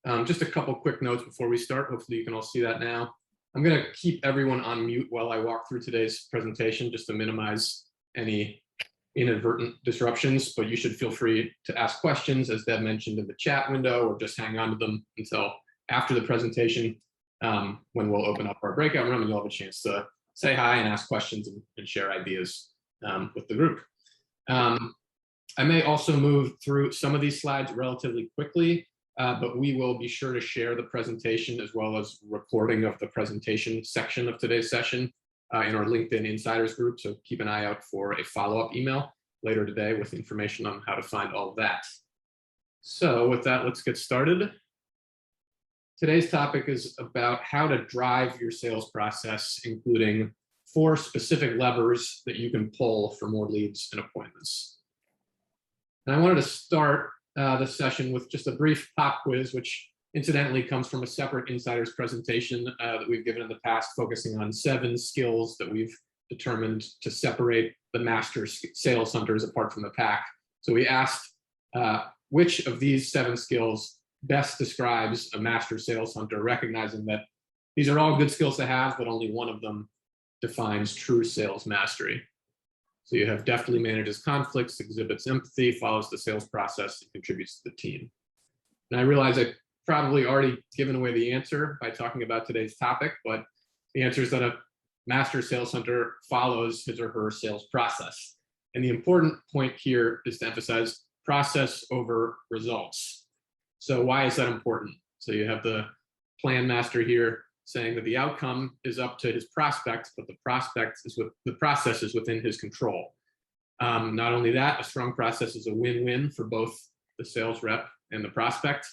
And just a couple quick notes before we start. Hopefully you can all see that now. I'm going to keep everyone on mute while I walk through today's presentation just to minimize any inadvertent disruptions, but you should feel free to ask questions, as Deb mentioned, in the chat window, or just hang on to them until after the presentation, when we'll open up our breakout room and you'll have a chance to say hi and ask questions and share ideas with the group. I may also move through some of these slides relatively quickly, but we will be sure to share the presentation as well as recording of the presentation section of today's session in our LinkedIn Insiders group. So keep an eye out for a follow-up email later today with information on how to find all of that. So with that, let's get started. Today's topic is about how to drive your sales process, including 4 specific levers that you can pull for more leads and appointments. And I wanted to start this session with just a brief pop quiz, which incidentally comes from a separate Insiders presentation that we've given in the past, focusing on 7 skills that we've determined to separate the master sales hunters apart from the pack. So we asked which of these 7 skills best describes a master sales hunter, recognizing that these are all good skills to have, but only one of them defines true sales mastery. So you have deftly manages conflicts, exhibits empathy, follows the sales process, and contributes to the team. And I realize I've probably already given away the answer by talking about today's topic, but the answer is that a master sales hunter follows his or her sales process. And the important point here is to emphasize process over results. So why is that important? So you have the plan master here saying that the outcome is up to his prospect, but the process is within his control. Not only that, a strong process is a win-win for both the sales rep and the prospect.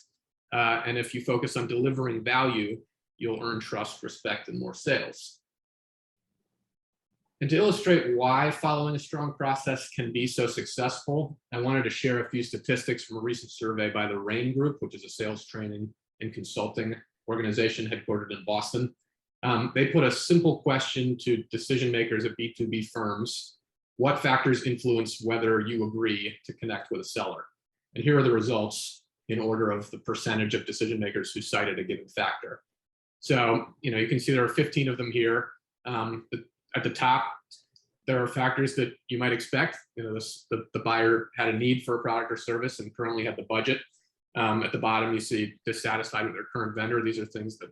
And if you focus on delivering value, you'll earn trust, respect, and more sales. And to illustrate why following a strong process can be so successful, I wanted to share a few statistics from a recent survey by the RAIN Group, which is a sales training and consulting organization headquartered in Boston. They put a simple question to decision makers at B2B firms: what factors influence whether you agree to connect with a seller? And here are the results in order of the percentage of decision makers who cited a given factor. So, you can see there are 15 of them here. At the top, there are factors that you might expect. The buyer had a need for a product or service and currently had the budget. At the bottom, you see dissatisfied with their current vendor. These are things that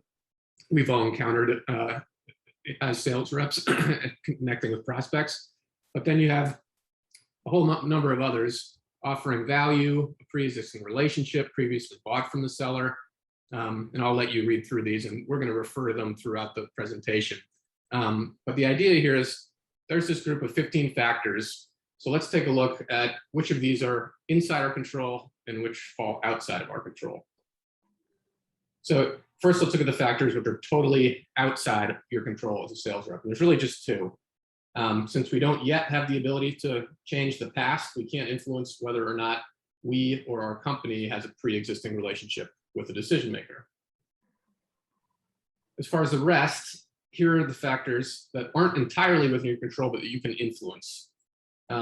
we've all encountered as sales reps connecting with prospects. But then you have a whole number of others: offering value, a pre-existing relationship, previously bought from the seller. And I'll let you read through these, and we're going to refer to them throughout the presentation. But the idea here is there's this group of 15 factors. So let's take a look at which of these are inside our control and which fall outside of our control. So first, let's look at the factors which are totally outside your control as a sales rep. And there's really just 2. Since we don't yet have the ability to change the past, we can't influence whether or not we or our company has a pre-existing relationship with the decision maker. As far as the rest, here are the factors that aren't entirely within your control, but that you can influence.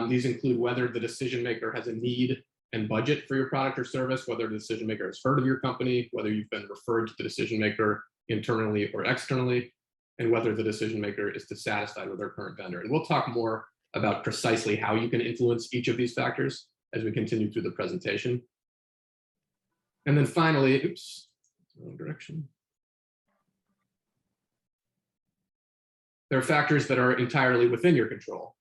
These include whether the decision maker has a need and budget for your product or service, whether the decision maker has heard of your company, whether you've been referred to the decision maker internally or externally, and whether the decision maker is dissatisfied with their current vendor. And we'll talk more about precisely how you can influence each of these factors as we continue through the presentation. And then finally, oops, wrong direction. There are factors that are entirely within your control.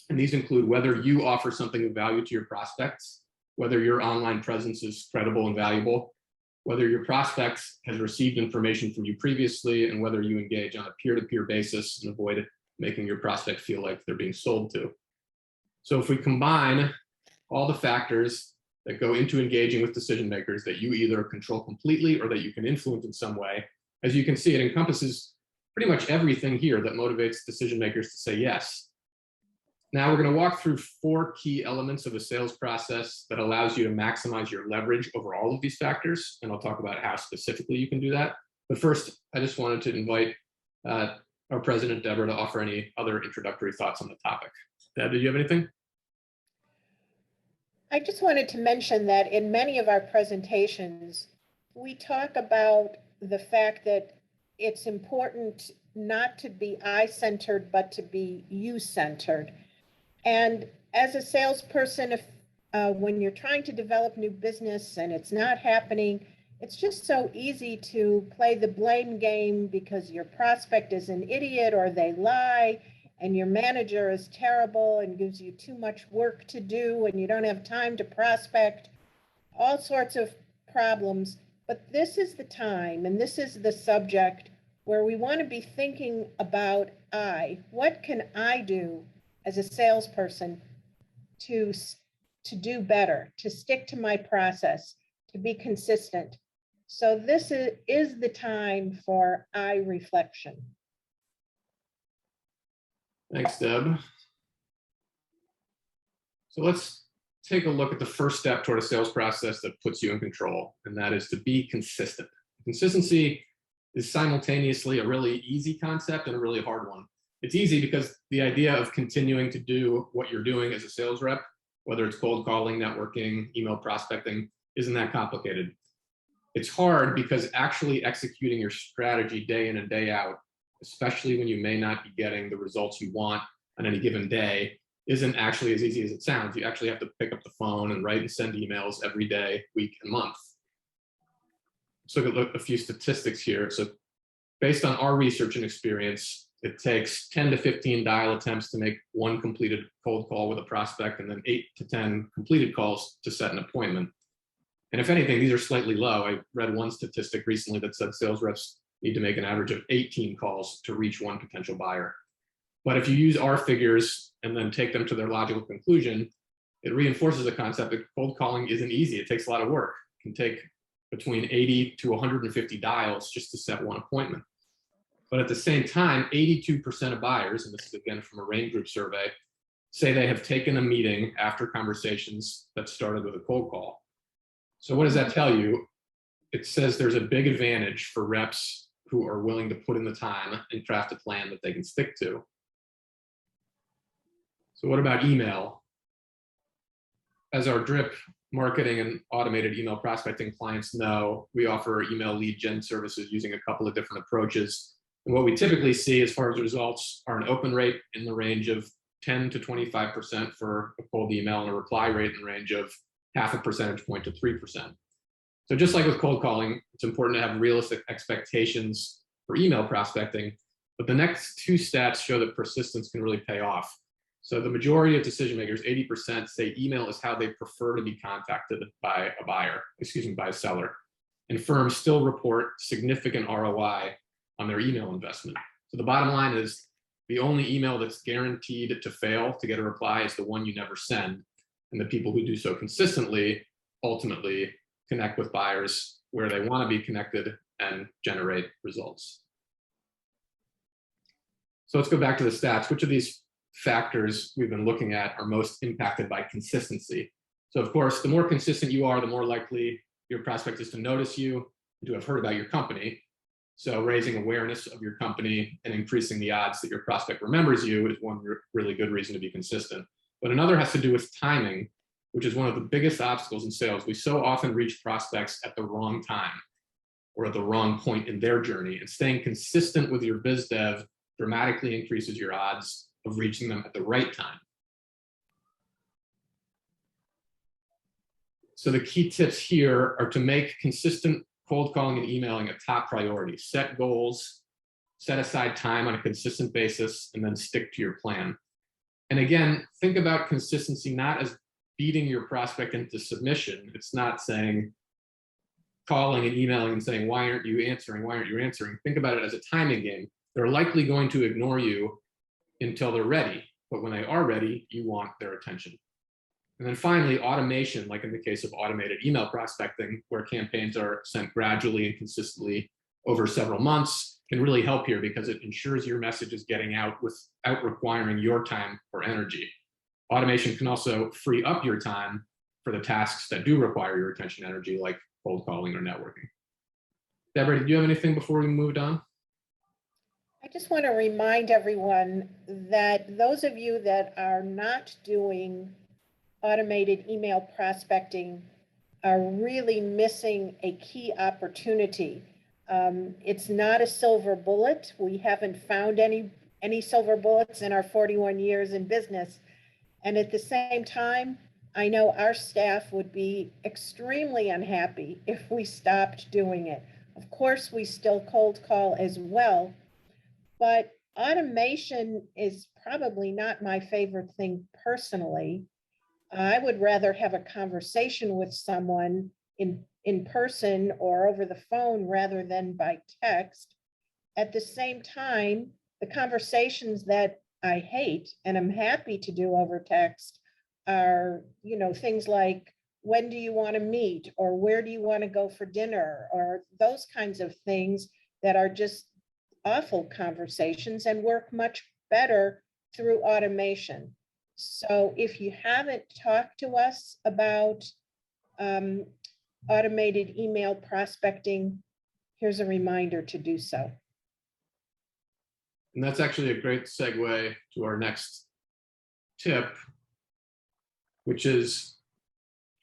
And these include whether you offer something of value to your prospects, whether your online presence is credible and valuable, whether your prospect has received information from you previously, and whether you engage on a peer-to-peer basis and avoid making your prospect feel like they're being sold to. So if we combine all the factors that go into engaging with decision makers that you either control completely or that you can influence in some way, as you can see, it encompasses pretty much everything here that motivates decision makers to say yes. Now we're going to walk through 4 key elements of a sales process that allows you to maximize your leverage over all of these factors, and I'll talk about how specifically you can do that. But first, I just wanted to invite our president, Deborah, to offer any other introductory thoughts on the topic. Deb, did you have anything? I just wanted to mention that in many of our presentations, we talk about the fact that it's important not to be I-centered, but to be you-centered. And as a salesperson, if when you're trying to develop new business and it's not happening, it's just so easy to play the blame game because your prospect is an idiot or they lie and your manager is terrible and gives you too much work to do and you don't have time to prospect, all sorts of problems. But this is the time and this is the subject where we want to be thinking about what can I do as a salesperson to do better, to stick to my process, to be consistent. So this is the time for I reflection. Thanks, Deb. So let's take a look at the first step toward a sales process that puts you in control, and that is to be consistent. Consistency is simultaneously a really easy concept and a really hard one. It's easy because the idea of continuing to do what you're doing as a sales rep, whether it's cold calling, networking, email prospecting, isn't that complicated. It's hard because actually executing your strategy day in and day out, especially when you may not be getting the results you want on any given day, isn't actually as easy as it sounds. You actually have to pick up the phone and write and send emails every day, week, and month. Let's look at a few statistics here. So based on our research and experience, it takes 10 to 15 dial attempts to make one completed cold call with a prospect, and then 8 to 10 completed calls to set an appointment. And if anything, these are slightly low. I read one statistic recently that said sales reps need to make an average of 18 calls to reach one potential buyer. But if you use our figures and then take them to their logical conclusion, it reinforces the concept that cold calling isn't easy. It takes a lot of work. It can take between 80 to 150 dials just to set one appointment. But at the same time, 82% of buyers, and this is again from a Rain Group survey, say they have taken a meeting after conversations that started with a cold call. So what does that tell you? It says there's a big advantage for reps who are willing to put in the time and craft a plan that they can stick to. So what about email? As our drip marketing and automated email prospecting clients know, we offer email lead gen services using a couple of different approaches. And what we typically see as far as results are an open rate in the range of 10 to 25% for a cold email and a reply rate in the range of 0.5 percentage point to 3%. So just like with cold calling, it's important to have realistic expectations for email prospecting, but the next two stats show that persistence can really pay off. So the majority of decision makers, 80%, say email is how they prefer to be contacted by a seller. And firms still report significant ROI on their email investment. So the bottom line is the only email that's guaranteed to fail to get a reply is the one you never send. And the people who do so consistently ultimately connect with buyers where they want to be connected and generate results. So let's go back to the stats. Which of these factors we've been looking at are most impacted by consistency? So of course, the more consistent you are, the more likely your prospect is to notice you and to have heard about your company. So raising awareness of your company and increasing the odds that your prospect remembers you is one really good reason to be consistent. But another has to do with timing, which is one of the biggest obstacles in sales. We so often reach prospects at the wrong time or at the wrong point in their journey, and staying consistent with your biz dev dramatically increases your odds of reaching them at the right time. So the key tips here are to make consistent cold calling and emailing a top priority. Set goals, set aside time on a consistent basis, and then stick to your plan. And again, think about consistency not as beating your prospect into submission. It's not saying, calling and emailing and saying, why aren't you answering? Why aren't you answering? Think about it as a timing game. They're likely going to ignore you until they're ready. But when they are ready, you want their attention. And then finally, automation, like in the case of automated email prospecting, where campaigns are sent gradually and consistently over several months, can really help here because it ensures your message is getting out without requiring your time or energy. Automation can also free up your time for the tasks that do require your attention and energy, like cold calling or networking. Deborah, did you have anything before we moved on? I just want to remind everyone that those of you that are not doing automated email prospecting, are really missing a key opportunity. It's not a silver bullet. We haven't found any silver bullets in our 41 years in business. And at the same time, I know our staff would be extremely unhappy if we stopped doing it. Of course, we still cold call as well, but automation is probably not my favorite thing personally. I would rather have a conversation with someone in person or over the phone rather than by text. At the same time, the conversations that I hate and I'm happy to do over text are, things like, when do you want to meet, or where do you want to go for dinner, or those kinds of things that are just awful conversations and work much better through automation. So if you haven't talked to us about automated email prospecting, here's a reminder to do so. And that's actually a great segue to our next tip, which is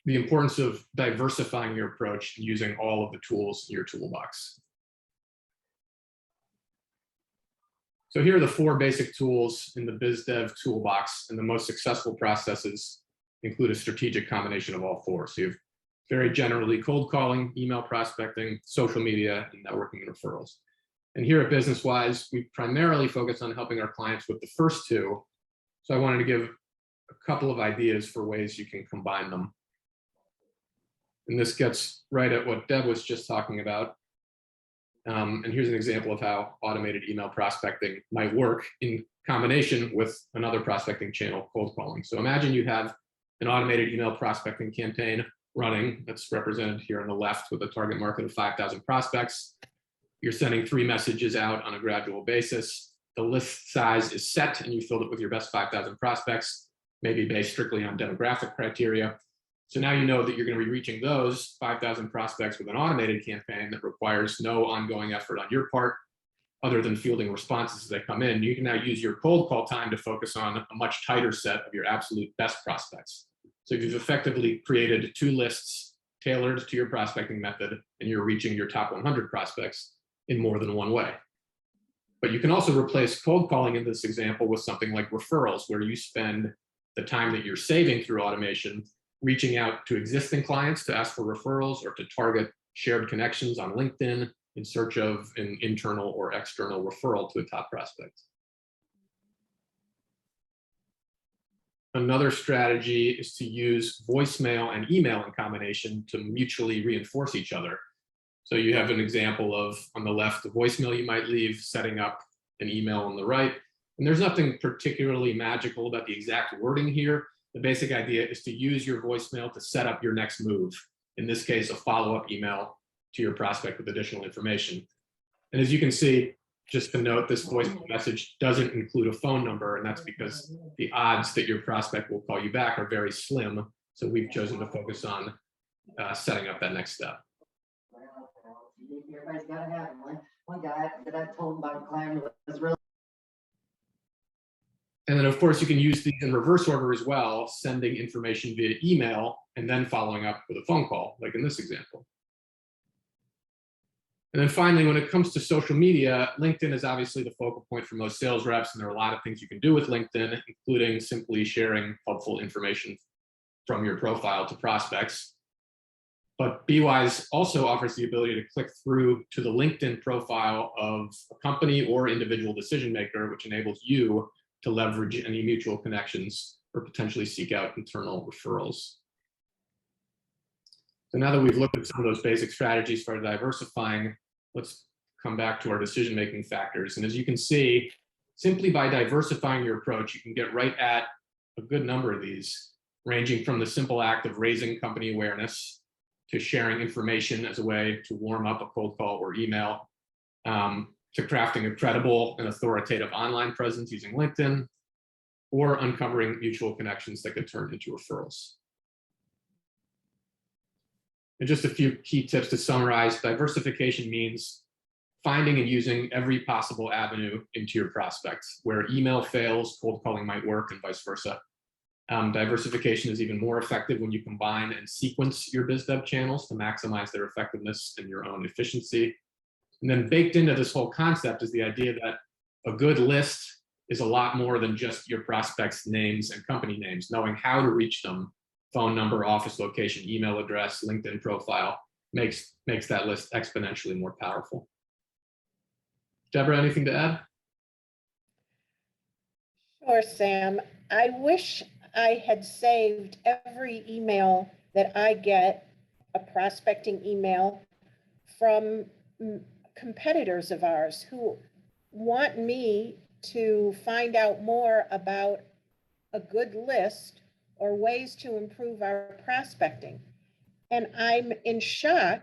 the importance of diversifying your approach and using all of the tools in your toolbox. So here are the 4 basic tools in the biz-dev toolbox, and the most successful processes include a strategic combination of all 4. So you have very generally cold calling, email prospecting, social media, and networking and referrals. And here at BusinessWise, we primarily focus on helping our clients with the first 2. So I wanted to give a couple of ideas for ways you can combine them. And this gets right at what Deb was just talking about. And here's an example of how automated email prospecting might work in combination with another prospecting channel, cold calling. So imagine you have an automated email prospecting campaign running that's represented here on the left with a target market of 5,000 prospects. You're sending 3 messages out on a gradual basis. The list size is set and you filled it with your best 5,000 prospects, maybe based strictly on demographic criteria. So now you know that you're going to be reaching those 5,000 prospects with an automated campaign that requires no ongoing effort on your part, other than fielding responses as they come in. You can now use your cold call time to focus on a much tighter set of your absolute best prospects. So you've effectively created 2 lists tailored to your prospecting method, and you're reaching your top 100 prospects in more than one way. But you can also replace cold calling in this example with something like referrals, where you spend the time that you're saving through automation reaching out to existing clients to ask for referrals or to target shared connections on LinkedIn in search of an internal or external referral to a top prospect. Another strategy is to use voicemail and email in combination to mutually reinforce each other. So you have an example of, on the left, the voicemail you might leave, setting up an email on the right. And there's nothing particularly magical about the exact wording here. The basic idea is to use your voicemail to set up your next move. In this case, a follow-up email to your prospect with additional information. And as you can see, just to note, this voice message doesn't include a phone number, and that's because the odds that your prospect will call you back are very slim. So we've chosen to focus on setting up that next step. Everybody's got to have one guy that I told my client was really. And then, of course, you can use these in reverse order as well, sending information via email and then following up with a phone call, like in this example. And then finally, when it comes to social media, LinkedIn is obviously the focal point for most sales reps, and there are a lot of things you can do with LinkedIn, including simply sharing helpful information from your profile to prospects. But BeWise also offers the ability to click through to the LinkedIn profile of a company or individual decision maker, which enables you to leverage any mutual connections or potentially seek out internal referrals. So now that we've looked at some of those basic strategies for diversifying, let's come back to our decision-making factors. And as you can see, simply by diversifying your approach, you can get right at a good number of these, ranging from the simple act of raising company awareness to sharing information as a way to warm up a cold call or email, to crafting a credible and authoritative online presence using LinkedIn, or uncovering mutual connections that could turn into referrals. And just a few key tips to summarize: diversification means finding and using every possible avenue into your prospects. Where email fails, cold calling might work, and vice versa. Diversification is even more effective when you combine and sequence your biz dev channels to maximize their effectiveness and your own efficiency. And then baked into this whole concept is the idea that a good list is a lot more than just your prospects' names and company names. Knowing how to reach them, phone number, office location, email address, LinkedIn profile, makes that list exponentially more powerful. Deborah, anything to add? Sure, Sam. I wish I had saved every email that I get, a prospecting email, from competitors of ours who want me to find out more about a good list or ways to improve our prospecting. And I'm in shock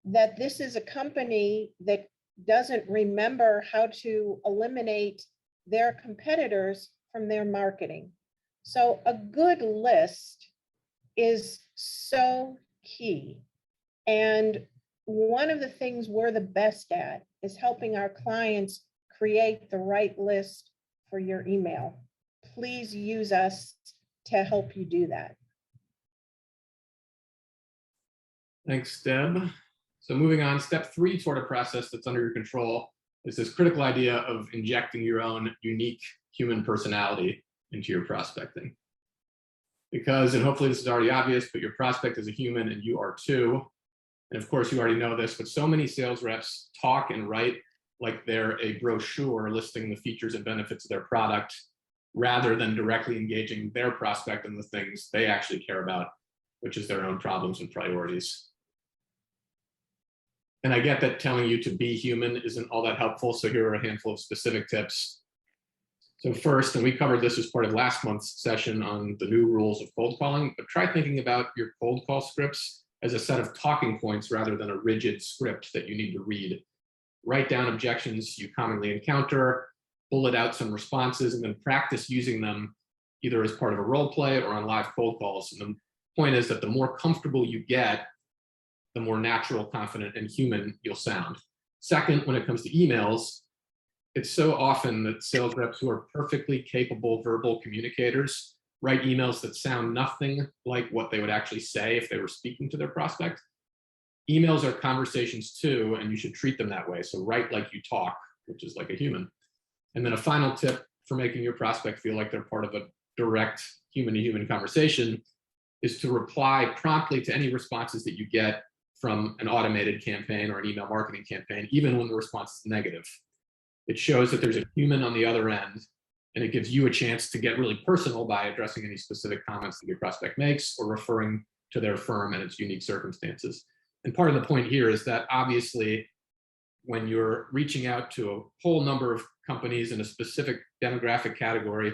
that this is a company that doesn't remember how to eliminate their competitors from their marketing. So a good list is so key. And one of the things we're the best at is helping our clients create the right list for your email. Please use us to help you do that. Thanks, Deb. So moving on, step 3 toward a process that's under your control is this critical idea of injecting your own unique human personality into your prospecting. Because, and hopefully this is already obvious, but your prospect is a human and you are too. And of course you already know this, but so many sales reps talk and write like they're a brochure listing the features and benefits of their product, rather than directly engaging their prospect in the things they actually care about, which is their own problems and priorities. And I get that telling you to be human isn't all that helpful, so here are a handful of specific tips. So first, and we covered this as part of last month's session on the new rules of cold calling, but try thinking about your cold call scripts as a set of talking points rather than a rigid script that you need to read. Write down objections you commonly encounter, bullet out some responses, and then practice using them either as part of a role play or on live cold calls. And the point is that the more comfortable you get, the more natural, confident, and human you'll sound. Second, when it comes to emails, it's so often that sales reps who are perfectly capable verbal communicators write emails that sound nothing like what they would actually say if they were speaking to their prospect. Emails are conversations too, and you should treat them that way. So write like you talk, which is like a human. And then a final tip for making your prospect feel like they're part of a direct human-to-human conversation is to reply promptly to any responses that you get from an automated campaign or an email marketing campaign, even when the response is negative. It shows that there's a human on the other end, and it gives you a chance to get really personal by addressing any specific comments that your prospect makes or referring to their firm and its unique circumstances. And part of the point here is that obviously, when you're reaching out to a whole number of companies in a specific demographic category,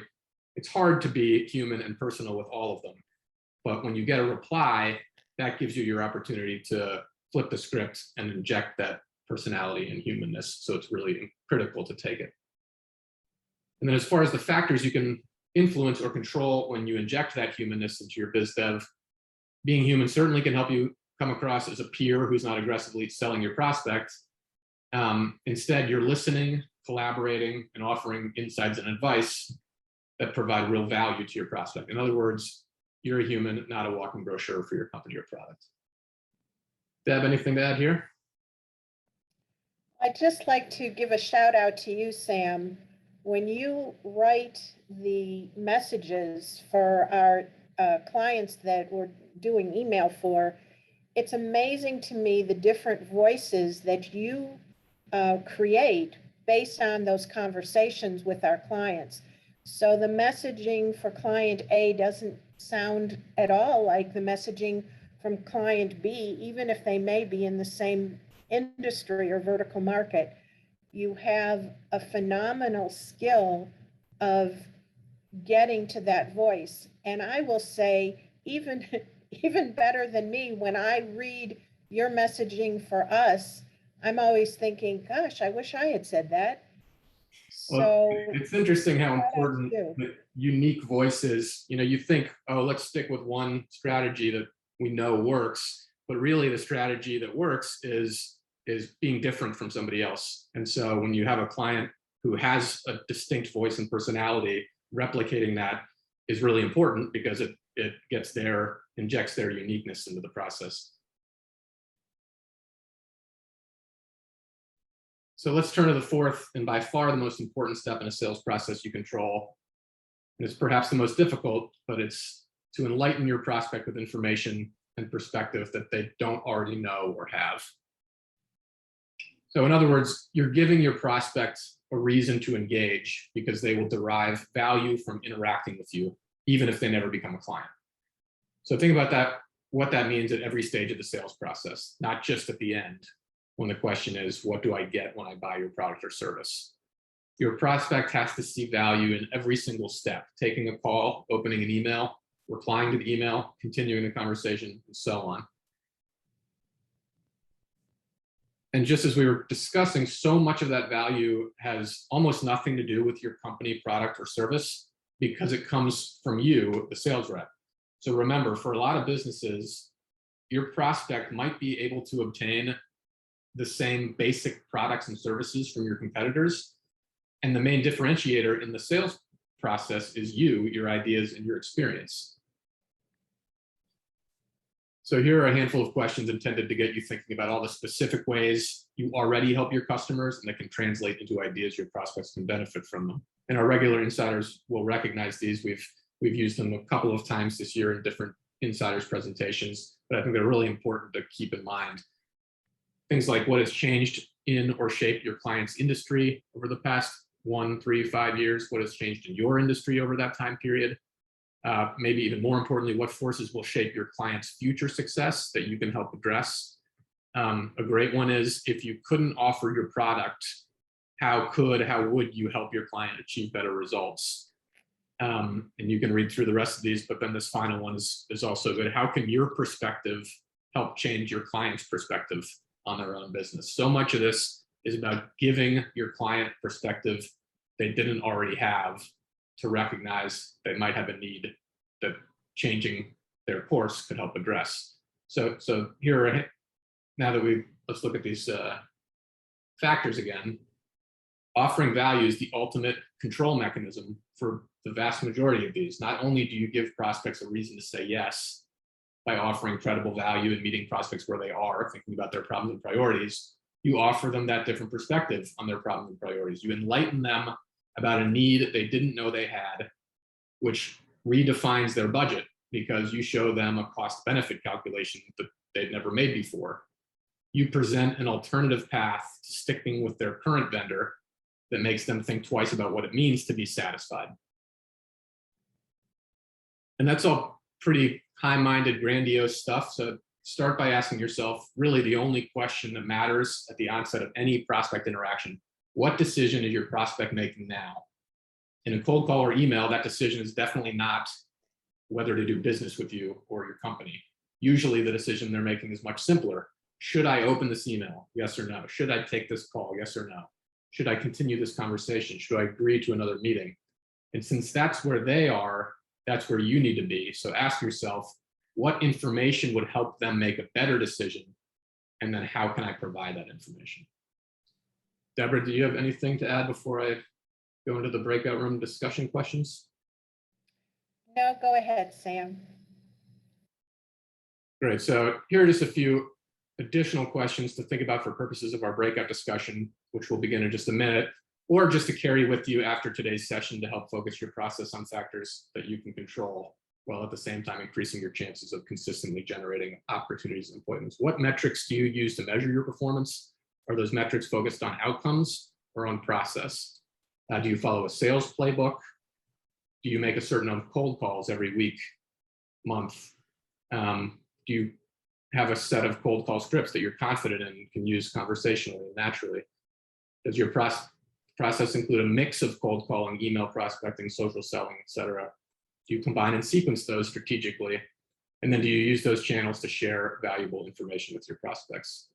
it's hard to be human and personal with all of them. But when you get a reply, that gives you your opportunity to flip the script and inject that personality and humanness. So it's really critical to take it. And then as far as the factors you can influence or control when you inject that humanness into your biz dev, being human certainly can help you come across as a peer who's not aggressively selling your prospect. Instead, you're listening, collaborating, and offering insights and advice that provide real value to your prospect. In other words, you're a human, not a walking brochure for your company or product. Deb, anything to add here? I'd just like to give a shout out to you, Sam. When you write the messages for our clients that we're doing email for, it's amazing to me the different voices that you create based on those conversations with our clients. So the messaging for client A doesn't sound at all like the messaging from client B, even if they may be in the same industry or vertical market. You have a phenomenal skill of getting to that voice. And I will say, even better than me, when I read your messaging for us, I'm always thinking, gosh, I wish I had said that. Well, So it's interesting how important the unique voice is. You know, you think, oh, let's stick with one strategy that we know works, but really the strategy that works is being different from somebody else. And so when you have a client who has a distinct voice and personality, replicating that is really important because it injects their uniqueness into the process. So let's turn to the fourth and by far the most important step in a sales process you control. And it's perhaps the most difficult, but it's to enlighten your prospect with information and perspective that they don't already know or have. So in other words, you're giving your prospect a reason to engage because they will derive value from interacting with you, even if they never become a client. So think about that, what that means at every stage of the sales process, not just at the end, when the question is, what do I get when I buy your product or service? Your prospect has to see value in every single step, taking a call, opening an email, replying to the email, continuing the conversation, and so on. And just as we were discussing, so much of that value has almost nothing to do with your company, product, or service because it comes from you, the sales rep. So remember, for a lot of businesses, your prospect might be able to obtain the same basic products and services from your competitors. And the main differentiator in the sales process is you, your ideas, and your experience. So here are a handful of questions intended to get you thinking about all the specific ways you already help your customers and that can translate into ideas your prospects can benefit from them. And our regular insiders will recognize these. We've used them a couple of times this year in different insiders presentations, but I think they're really important to keep in mind. Things like what has changed in or shaped your client's industry over the past 1, 3, 5 years, what has changed in your industry over that time period. Maybe even more importantly, what forces will shape your client's future success that you can help address. A great one is, if you couldn't offer your product, how would you help your client achieve better results? And you can read through the rest of these, but then this final one is also good. How can your perspective help change your client's perspective on their own business? So much of this is about giving your client perspective they didn't already have, to recognize they might have a need that changing their course could help address. So here, now that let's look at these factors again. Offering value is the ultimate control mechanism for the vast majority of these. Not only do you give prospects a reason to say yes by offering credible value and meeting prospects where they are, thinking about their problems and priorities, you offer them that different perspective on their problems and priorities. You enlighten them about a need that they didn't know they had, which redefines their budget because you show them a cost-benefit calculation that they've never made before. You present an alternative path to sticking with their current vendor that makes them think twice about what it means to be satisfied. And that's all pretty high-minded, grandiose stuff. So start by asking yourself really the only question that matters at the onset of any prospect interaction. What decision is your prospect making now? In a cold call or email, that decision is definitely not whether to do business with you or your company. Usually the decision they're making is much simpler. Should I open this email? Yes or no. Should I take this call? Yes or no. Should I continue this conversation? Should I agree to another meeting? And since that's where they are, that's where you need to be. So ask yourself, what information would help them make a better decision? And then how can I provide that information? Deborah, do you have anything to add before I go into the breakout room discussion questions? No, go ahead, Sam. Great. So here are just a few additional questions to think about for purposes of our breakout discussion, which will begin in just a minute, or just to carry with you after today's session to help focus your process on factors that you can control, while at the same time increasing your chances of consistently generating opportunities and appointments. What metrics do you use to measure your performance? Are those metrics focused on outcomes or on process? Do you follow a sales playbook? Do you make a certain number of cold calls every week, month? Do you have a set of cold call scripts that you're confident in and can use conversationally and naturally? Does your process include a mix of cold calling, email prospecting, social selling, et cetera? Do you combine and sequence those strategically? And then do you use those channels to share valuable information with your prospects?